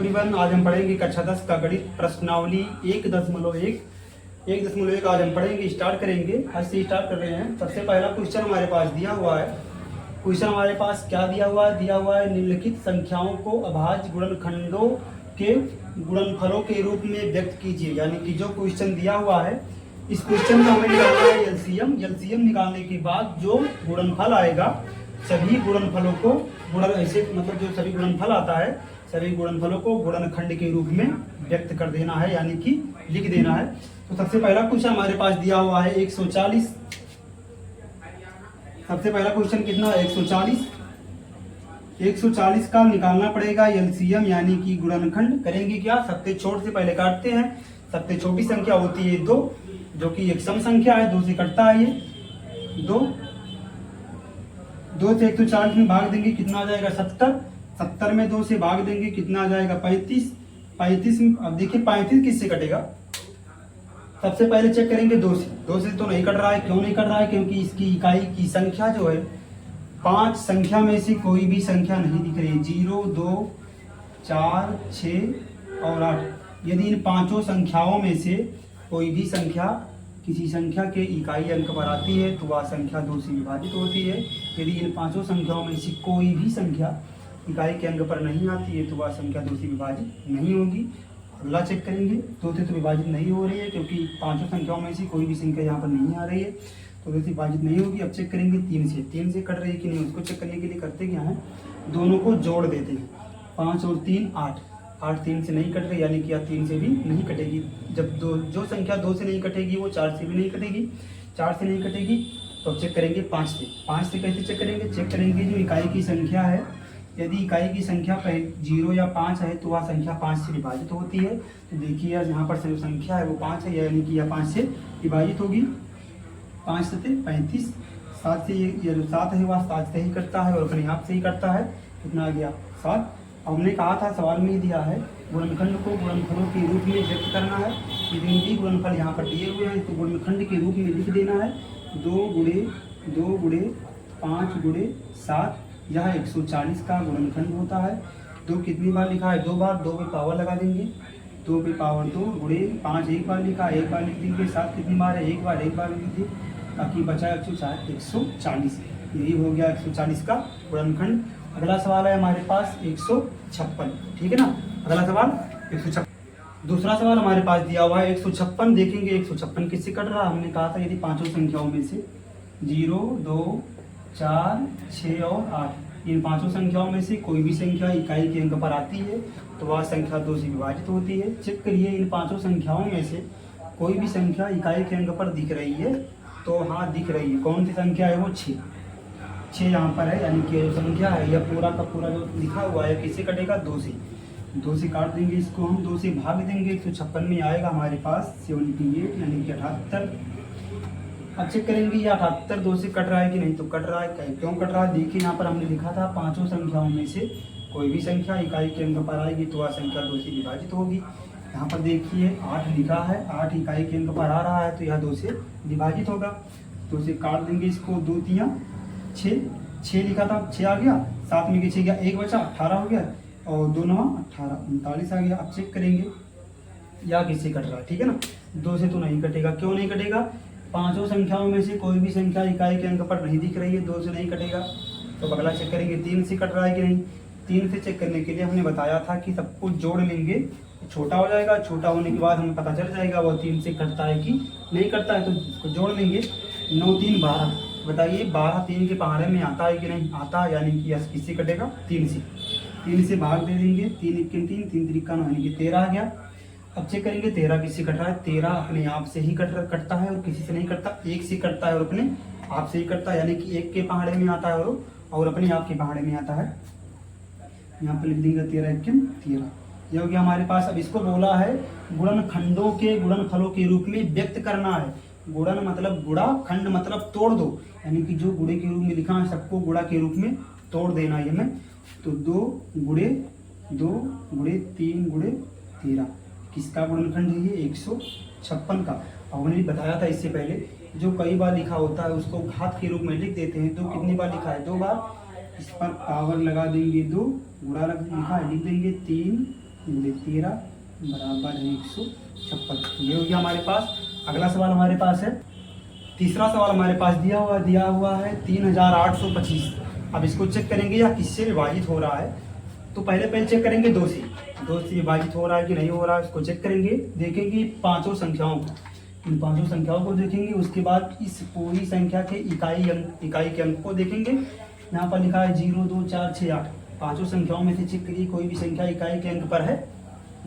Everyone, आज हम पढ़ेंगे कक्षा 10 का गणित प्रश्नावली 1.1 आज हम पढ़ेंगे, स्टार्ट करेंगे। आज से स्टार्ट कर रहे हैं। सबसे पहला क्वेश्चन हमारे पास दिया हुआ है। क्वेश्चन हमारे पास क्या दिया हुआ है? दिया हुआ है निम्नलिखित संख्याओं को अभाज्य गुणनखंडों के गुणनफलों के रूप में व्यक्त कीजिए। यानी कि जो क्वेश्चन दिया हुआ है, इस क्वेश्चन का हमें निकालना है एलसीएम। एलसीएम निकालने के बाद जो गुणनफल आएगा, सभी गुणनफलों को ऐसे मतलब जो सभी गुणनफल आता है, सभी गुणनफलों को गुणनखंड के रूप में व्यक्त कर देना है, यानी कि लिख देना है। तो सबसे पहला क्वेश्चन हमारे पास दिया हुआ है 140। सबसे पहला क्वेश्चन कितना है? 140। 140 का निकालना पड़ेगा एलसीएम, यानी कि गुणनखंड। करेंगे क्या? सबसे छोटे से पहले काटते हैं। सबसे छोटी संख्या होती है 2, जो कि एक सम संख्या है, 2 से कटता है ये 2 से 140 में भाग देंगे, कितना आ जाएगा? 70। 70 में 2 से भाग देंगे, कितना आ जाएगा? 35। 35 में अब देखिए 35 किससे कटेगा? सबसे पहले चेक करेंगे 2 से। 2 से तो नहीं कट रहा है। क्यों नहीं कट रहा है? क्योंकि इसकी इकाई की संख्या जो है, 5 संख्या में से कोई भी संख्या नहीं दिख रही है। 0, 2, 4, 6 और 8। यदि इन पांचों संख्याओं में से कोई भी संख्या किसी संख्या के इकाई अंक पर आती है तो वह संख्या 2 से विभाजित होती है। यदि इन पांचों संख्याओं में से कोई भी संख्या इकाई के अंक पर नहीं आती है तो वह संख्या 2 से विभाजित नहीं होगी। अगला चेक करेंगे, 2 से तो विभाजित नहीं हो रही है, क्योंकि पांचों संख्याओं में से कोई भी संख्या यहाँ पर नहीं आ रही है, तो 2 से विभाजित नहीं होगी। अब चेक करेंगे 3 से। 3 से कट रही है कि नहीं, उसको चेक करने के लिए करते क्या है, दोनों को जोड़ देते हैं। 5 और 3 8। 8 3 से नहीं कट रही, यानी कि 3 से भी नहीं कटेगी। जब जो संख्या 2 से नहीं कटेगी वो 4 से भी नहीं कटेगी। 4 से नहीं कटेगी तो चेक करेंगे 5 से। 5 से कैसे चेक करेंगे? चेक करेंगे जो इकाई की संख्या है, यदि इकाई की संख्या 0 या 5 है तो वह संख्या 5 से विभाजित होती है। तो देखिए यहाँ पर जो संख्या है वो 5 है, यानी कि यह 5 से विभाजित होगी। 5 से 35। 7 से ये जो 7 है वह 7 से ही कटता है और अपने आप से ही कटता है। कितना आ गया? 7। हमने कहा था, सवाल में ही दिया है, गुणनखंड को गुणनफलों के रूप में व्यक्त करना है। यदि भी गुणनफल यहाँ पर दिए हुए हैं तो गुणनखंड के रूप में लिख देना है। 2 गुणे 5 गुणे 7, यह 140 का गुणनखंड होता है। 2 कितनी बार लिखा है? 2 बार। 2 पे पावर लगा देंगे, 2 पे पावर 2 गुणे 5 एक बार लिखा, एक बार लिख देंगे। 7 कितनी बार है? एक बार। एक बार लिख देंगे, ताकि बचा 140। यही हो गया 140 का गुणनखंड। अगला सवाल है हमारे पास 156, ठीक है ना। अगला सवाल 156। दूसरा सवाल हमारे पास दिया हुआ है 156। देखेंगे 156 किससे कट रहा है। हमने कहा था यदि पांचों संख्याओं में से 0, 2, 4, 6 और 8, इन पांचों संख्याओं में से कोई भी संख्या इकाई के अंक पर आती है तो वह संख्या 2 से विभाजित होती है। चेक करिए, इन पांचों संख्याओं में से कोई भी संख्या इकाई के अंक पर दिख रही है तो हाँ दिख रही है। कौन सी संख्या है वो? 6 यहाँ पर है, यानी कि जो संख्या है यह पूरा का पूरा जो लिखा हुआ है किससे कटेगा? 2 से। 2 से काट देंगे, इसको हम 2 से भाग देंगे। 156 में आएगा हमारे पास 78, यानी कि 78। अब चेक करेंगे ये 78 2 से कट रहा है कि नहीं, तो कट रहा है। क्यों कट रहा है? देखिए यहाँ पर हमने लिखा था पांचों संख्याओं में से कोई भी संख्या इकाई के अंक पर आएगी तो वह संख्या 2 से विभाजित होगी। यहाँ पर देखिए 8 लिखा है, 8 इकाई के अंक पर आ रहा है तो यह 2 से विभाजित होगा। 2 से काट देंगे इसको, 2 3 6 लिखा था, 6 आ गया। 7 में 6 गया, 1 बचा, 18 हो गया, और 2 9 18, 39 आ गया। अब चेक करेंगे या किससे कट रहा है, ठीक है ना। 2 से तो नहीं कटेगा। क्यों नहीं कटेगा? पांचों संख्याओं में से कोई भी संख्या इकाई के अंक पर नहीं दिख रही है, 2 से नहीं कटेगा। तो अगला चेक करेंगे 3 से कट रहा है कि नहीं। 3 से चेक करने के लिए हमने बताया था कि सब कुछ जोड़ लेंगे, छोटा हो जाएगा। छोटा होने के बाद हमें पता चल जाएगा वो 3 से कटता है कि नहीं कटता है, तो इसको जोड़ लेंगे। 9 3 12। बताइए 12 3 के पहाड़े में आता है कि नहीं आता है, यानी कि किससे कटेगा? 3 से। 3 से भाग दे देंगे, 3 1 3 3 3 का 9, यानी कि 13 आ गया। अब चेक करेंगे 13 किससे कट रहा है। 13 अपने आप से ही कटता है और किसी से नहीं कटता। 1 से कटता है और अपने आप से ही कटता है, यानी कि 1 के पहाड़े में आता है और अपने आप के पहाड़े में आता है। यहाँ पर लिख देंगे 13 1 13। यह हो गया हमारे पास। अब इसको बोला है गुणनखंडों के गुणनफलों के रूप में व्यक्त करना है। गुणन मतलब गुणा, खंड मतलब तोड़ दो, यानी कि जो गुणे के रूप में लिखा है सबको गुणा के रूप में तोड़ देना है हमें। तो 2 गुणे 3 गुणे 13 किसका गुणनखंड है? ये 156 का। हमने बताया था इससे पहले, जो कई बार लिखा होता है उसको घात के रूप में लिख देते हैं। 2 कितनी बार लिखा है? 2 बार। इस पर पावर लगा देंगे 2, गुणा लिखा है लिख देंगे 3 गुणे 13 बराबर है 156। ये हो गया हमारे पास। अगला सवाल हमारे पास है, तीसरा सवाल हमारे पास दिया हुआ है 3825। अब इसको चेक करेंगे या किससे विभाजित हो रहा है। तो पहले चेक करेंगे 2 से विभाजित हो रहा है कि नहीं हो रहा है, इसको चेक करेंगे। देखेंगे पांचों संख्याओं को, इन पांचों संख्याओं को देखेंगे। उसके बाद इस पूरी संख्या के इकाई के अंक को देखेंगे। यहाँ पर लिखा है 0 2 4 6 8। पांचों संख्याओं में से चेक करिए, कोई भी संख्या इकाई के अंक पर है,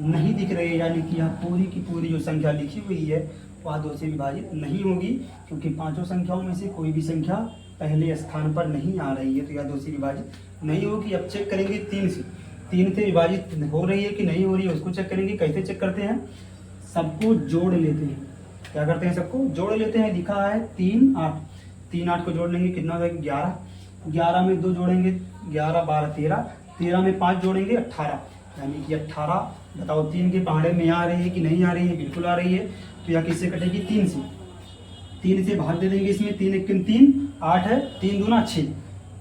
नहीं दिख रही है, यानी कि यहाँ पूरी की पूरी जो संख्या लिखी हुई है वह 2 से विभाजित नहीं होगी, क्योंकि पांचों संख्याओं में से कोई भी संख्या पहले स्थान पर नहीं आ रही है, तो यह 2 से विभाजित नहीं होगी। अब चेक करेंगे 3 से विभाजित हो रही है कि नहीं हो रही है, उसको चेक करेंगे। कैसे चेक करते हैं, सबको जोड़ लेते हैं। क्या करते हैं, सबको जोड़ लेते हैं। लिखा है 3 8, 3 8 को जोड़ लेंगे, कितना हो जाएगा 11। 11 में 2 जोड़ेंगे, 11 12 13, 13 में 5 जोड़ेंगे 18, यानी कि 18। बताओ 3 के पहाड़े में आ रही है कि नहीं आ रही है, बिल्कुल आ रही है। तो यह किससे कटेगी, 3 से भाग दे देंगे इसमें। 3 1 3 8 है, 3 दूना 6,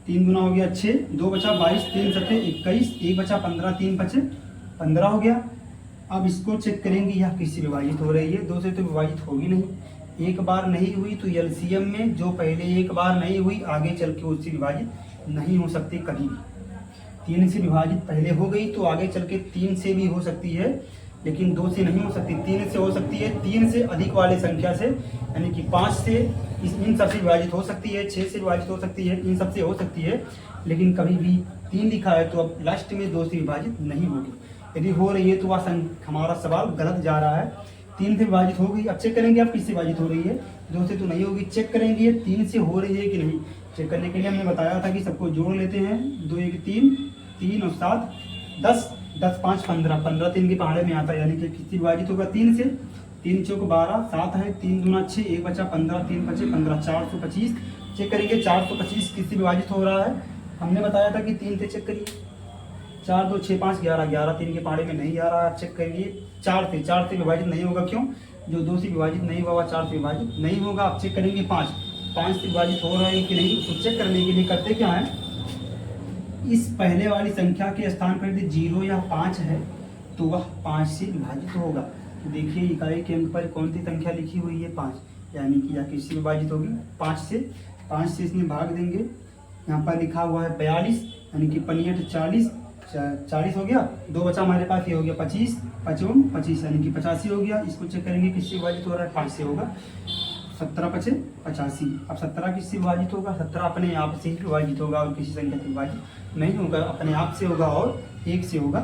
3 दूना हो गया 6, 2 बचा 22, 3 7 21, 1 बचा 15, 3 बचे 15 हो गया। अब इसको चेक करेंगे यह किससे विभाजित हो रही है। 2 से तो विभाजित होगी नहीं, एक बार नहीं हुई तो एलसीएम में जो पहले एक बार नहीं हुई आगे चल के उससे विभाजित नहीं हो सकती कभी भी। 3 से विभाजित पहले हो गई तो आगे चल के 3 से भी हो सकती है, लेकिन 2 से नहीं हो सकती। 3 से हो सकती है, 3 से अधिक वाले संख्या से, यानी कि 5 से इन सबसे विभाजित हो सकती है, 6 से विभाजित हो सकती है, इन सबसे हो सकती है, लेकिन कभी भी 3 लिखा है तो अब लास्ट में 2 से विभाजित नहीं होगी। यदि हो रही है तो वह हमारा सवाल गलत जा रहा है। 3 से विभाजित हो गई। अब चेक करेंगे अब किससे विभाजित हो रही है, 2 से तो नहीं होगी। चेक करेंगे 3 से हो रही है कि नहीं। चेक करने के लिए हमने बताया था कि सबको जोड़ लेते हैं। 2 1 3, 3 और 7 10, 10 5 15, 15 3 के पहाड़े में आता है, यानी कि किससे विभाजित होगा 3 से। 3 चौक 12, 7 है, 3 दूना 6, 1 बचा 15, 3 बचे 15, 425। चेक करेंगे 425 किससे विभाजित हो रहा है। हमने बताया था कि 3 से चेक करिए। 4 2 6 5 11, 11 3 के पहाड़े में नहीं आ रहा है। चेक करिए 4 से विभाजित नहीं होगा। क्यों, जो 2 से विभाजित नहीं हुआ 4 से विभाजित नहीं होगा। अब चेक करेंगे 5 से विभाजित हो रहा है कि नहीं। उसको चेक करने के लिए करते क्या है, इस पहले वाली संख्या के स्थान पर यदि 0 या 5 है तो वह 5 से विभाजित होगा। तो देखिए इकाई के अंक पर कौन सी संख्या लिखी हुई है 5, यानी कि यह किससे विभाजित होगी 5 से। 5 से इसमें भाग देंगे। यहाँ पर लिखा हुआ है 42, यानी कि 45 40 हो गया। 2 बचा हमारे पास, ये हो गया 25, 55 25, यानी कि 85 हो गया। इसको चेक करेंगे किससे विभाजित हो रहा है, 5 से होगा। 17 5 85। अब 17 किससे विभाजित होगा, 17 अपने आप से ही विभाजित होगा और किसी संख्या से विभाजित नहीं होगा, अपने आप से होगा और 1 से होगा।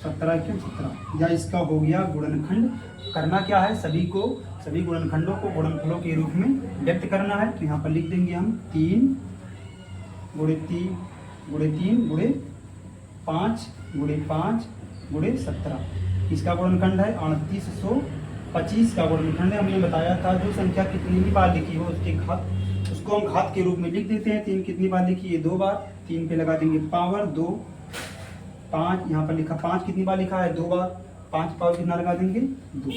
17 क्यों 17, या इसका हो गया गुणनखंड। करना क्या है, सभी गुणनखंडों को गुणनफलों के रूप में व्यक्त करना है। तो यहाँ पर लिख देंगे हम 3 गुणे 3 गुणे 5 गुणे 5 गुणे 17। इसका गुणनखंड है 3825 का गुणनखंड है। हमने बताया था जो संख्या कितनी भी बार लिखी हो उसके घात, उसको हम घात के रूप में लिख देते हैं। 3 कितनी बार लिखी है, 2 बार। 3 पे लगा देंगे पावर 2। 5 यहाँ पर लिखा, 5 कितनी बार लिखा है, 2 बार। 5 पावर कितना लगा देंगे, 2।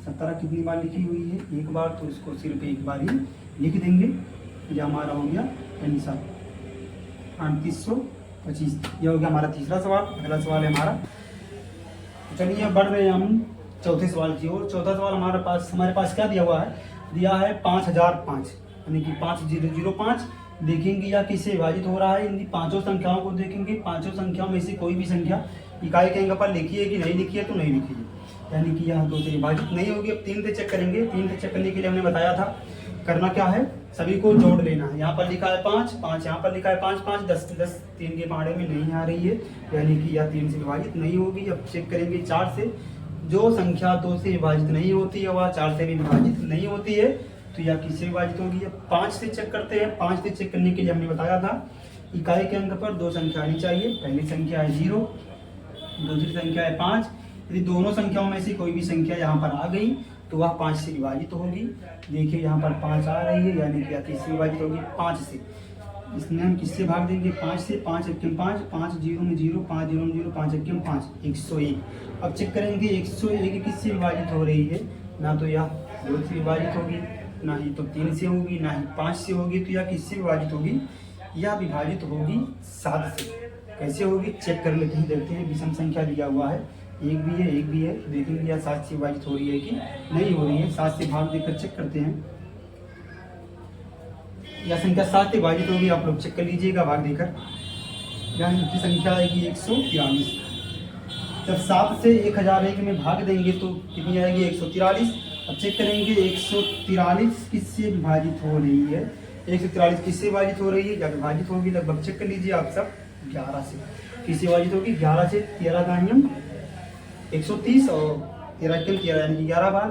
17 कितनी बार लिखी हुई है, 1 बार, तो इसको सिर्फ 1 बार ही लिख देंगे। यह हमारा हो गया आंसर 3825। यह हो गया हमारा तीसरा सवाल। अगला सवाल है हमारा, चलिए बढ़ रहे हैं हम चौथे सवाल की ओर। चौथा सवाल हमारे पास क्या दिया हुआ है, दिया है 5005, यानी कि 5005। देखेंगे या किससे विभाजित हो रहा है। इन पांचों संख्याओं को देखेंगे। पांचों संख्याओं में से कोई भी संख्या इकाई के अंक पर लिखी है कि नहीं लिखी है, तो नहीं लिखी है, यानी कि यह 2 से विभाजित नहीं होगी। अब 3 से चेक करेंगे। 3 से चेक करने के लिए हमने बताया था करना क्या है, सभी को जोड़ लेना है। यहाँ पर लिखा है 5, यहाँ पर लिखा है 5 5 10 10, 3 के पहाड़े में नहीं आ रही है, यानी कि यह 3 से विभाजित नहीं होगी। अब चेक करेंगे 4 से। जो संख्या 2 से विभाजित नहीं होती है वह 4 से भी विभाजित नहीं होती है, तो यह किससे विभाजित होगी। अब 5 से चेक करते हैं। 5 से चेक करने के लिए हमने बताया था इकाई के अंक पर 2 संख्या आनी चाहिए। पहली संख्या है 0, दूसरी संख्या है 5। यदि दोनों संख्याओं में से कोई भी संख्या यहाँ पर आ गई तो वह 5 से विभाजित होगी। देखिए यहाँ पर 5 आ रही है, यानी कि यह किससे विभाजित होगी, 5 से। इसमें हम किससे भाग देंगे, 5 से। 5 1 5, 5 0 में 0, 5 0 में 0, 5 1 5, 101। अब चेक करेंगे 101 किससे विभाजित हो रही है। ना तो यह 2 से विभाजित होगी, ना ही तो 3 से होगी, ना ही 5 से होगी, तो यह किससे विभाजित होगी, यह विभाजित होगी 7 से। कैसे होगी चेक कर लेते हैं, देखते हैं। विषम संख्या दिया हुआ है, एक भी है एक भी है, देखेंगे या 7 से विभाजित हो रही है कि नहीं हो रही है। 7 से भाग देकर चेक करते हैं, या संख्या 7 से विभाजित होगी, आप लोग चेक कर लीजिएगा भाग देकर। यहाँ इनकी संख्या आएगी 143। जब 7 से 1001 में भाग देंगे तो कितनी आएगी 143। अब चेक करेंगे 143 किससे विभाजित हो रही है, 143 किससे विभाजित हो रही है, या विभाजित होगी लगभग चेक कर लीजिए आप सब। 11 से किससे विभाजित होगी, 11 से। 13 का नियम 130 और 13 के 13 यानी कि 11 बार,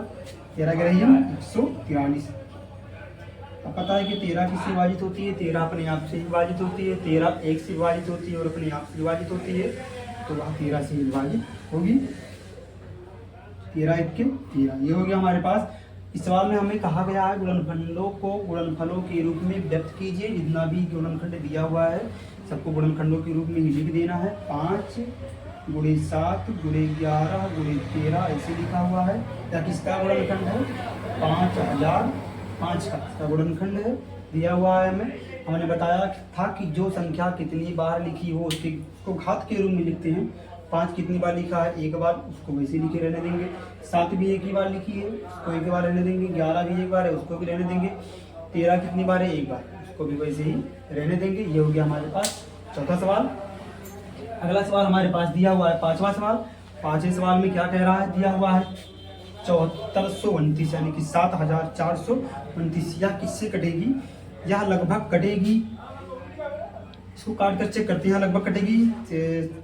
13 का नियम 143। अब पता है कि 13 किससे विभाजित होती है, 13 अपने आप से विभाजित होती है, 13 1 से विभाजित होती है और अपने आप से विभाजित होती है, तो वह 13 से विभाजित होगी। 13 1 के 13, ये हो गया हमारे पास। इस सवाल में हमें कहा गया है गुणनखंडों को गुणनफलों के रूप में व्यक्त कीजिए। जितना भी गुणनखंड दिया हुआ है सबको गुणनखंडों के रूप में ही लिख देना है। 5 गुणे 7 गुणे 11 गुणे 13 ऐसे लिखा हुआ है। या किसका गुणनखंड है, 5005 का इसका गुणनखंड है, दिया हुआ है हमें। हमने बताया था कि जो संख्या कितनी बार लिखी हो उसको घात के रूप में लिखते हैं। 5 कितनी बार लिखा है, एक बार, उसको वैसे लिखे रहने देंगे। 7 भी एक ही बार लिखी है, उसको एक बार रहने देंगे। 11 भी एक बार है, उसको भी रहने देंगे। 13 कितनी बार है, एक बार, उसको भी वैसे ही रहने देंगे। ये हो गया हमारे पास चौथा सवाल। अगला सवाल हमारे पास दिया हुआ है 5वां सवाल। 5वें सवाल में क्या कह रहा है, दिया हुआ है 7429 यानी कि 7429। यह किससे कटेगी, यह लगभग कटेगी, इसको काट कर चेक करते हैं, लगभग कटेगी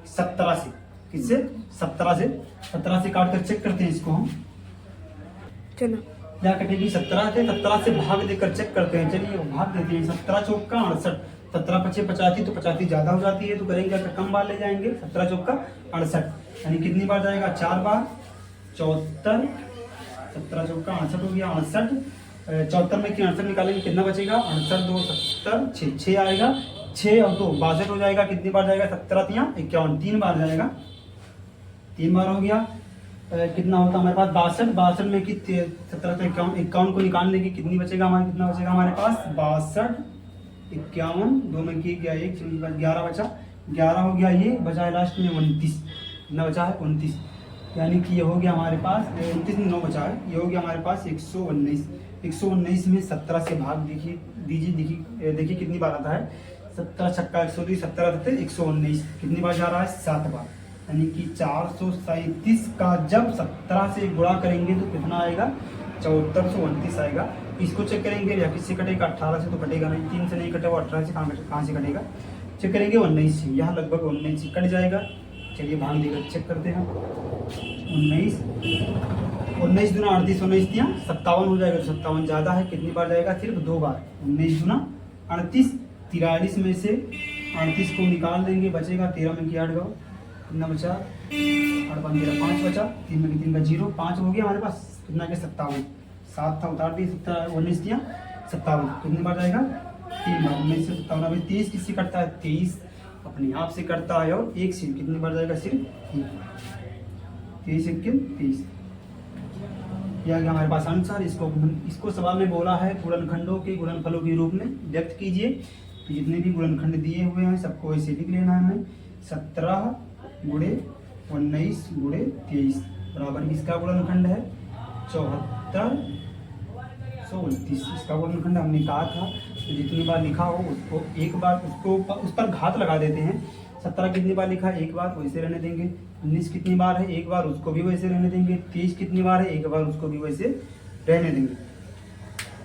17 से। किससे, 17 से। 17 से काट कर चेक करते हैं इसको हम। चलो क्या कटेगी 17 से, 17 से भाग देकर चेक करते हैं। चलिए भाग देते हैं। 17 चौका 68, 17 पचे 85, तो 85 ज्यादा हो जाती है तो करेंगे क्या, कम बार ले जाएंगे। 17 चौका 68 यानी कितनी बार जाएगा, 4 बार। 74, 17 चौका 68 हो गया, 68। 74 में 68 निकालेंगे, कितना बचेगा, 68 2 70 6 आएगा। 6 और 2 62 हो जाएगा। कितनी बार जाएगा, 17 3 51, 3 बार जाएगा। 3 बार हो गया। कितना होता है हमारे पास, 62 में कि 17 से 51 को निकालने की कितनी बचेगा हमारे, कितना बचेगा हमारे पास, 62 51, 2 में की गया 1, 11 बचा। 11 हो गया, ये बचा है लास्ट में 29, कितना बचा है 29, यानी कि ये हो गया हमारे पास 29 में 9 बचा है। ये हो गया हमारे पास 119। 119 में 17 से भाग देखिए कितनी बार आता है, 17 छक्का 120, 17 119, कितनी बार जा रहा है, 7 बार। यानी कि 437 का जब 17 से गुणा करेंगे तो कितना आएगा, 7429 आएगा। इसको चेक करेंगे, या किससे कटेगा, 18 से तो कटेगा नहीं, 3 से नहीं कटेगा, 18 से कहाँ से कटेगा, चेक करेंगे 19 से। यहाँ लगभग 19 से कट जाएगा। चलिए भाग देकर चेक करते हैं। 19 दूना 38, 19 दिया 57 हो जाएगा, तो 57 ज़्यादा है, कितनी बार जाएगा, सिर्फ 2 बार। 19 दूना 38, 43 में से 38 को निकाल देंगे, बचेगा 13 में किया 8 गो, कितना बचा, 8 5 13 5 बचा, 3 में 3 का 0, 5 हो गया हमारे पास, कितना के 57, 7 था उतार दिए, 19 दिया 57, कितनी बार जाएगा, 3 बार। 19 से 57 अभी 23 किससे कटता है, 23 अपने आप से कटता है, और 1 से कितनी बार जाएगा, सिर्फ 1 बार। 23 1 के 23, यह गया हमारे पास आंसर। इसको सवाल में बोला है गुणनखंडों के गुणनफलों के रूप में व्यक्त कीजिए। तो जितने भी गुणनखंड दिए हुए हैं सबको ऐसे लिख लेना है हमें। 17 गुणे 19 गुणे 23 बराबर किसका गुणनखंड है, 7429। इसका गुणनखंड हमने कहा था, तो जितनी बार लिखा हो उसको एक बार उस पर घात लगा देते हैं। 17 कितनी बार लिखा है, एक बार, वैसे रहने देंगे। 19 कितनी बार है, एक बार, उसको भी वैसे रहने देंगे। 23 कितनी बार है, एक बार, उसको भी वैसे रहने देंगे।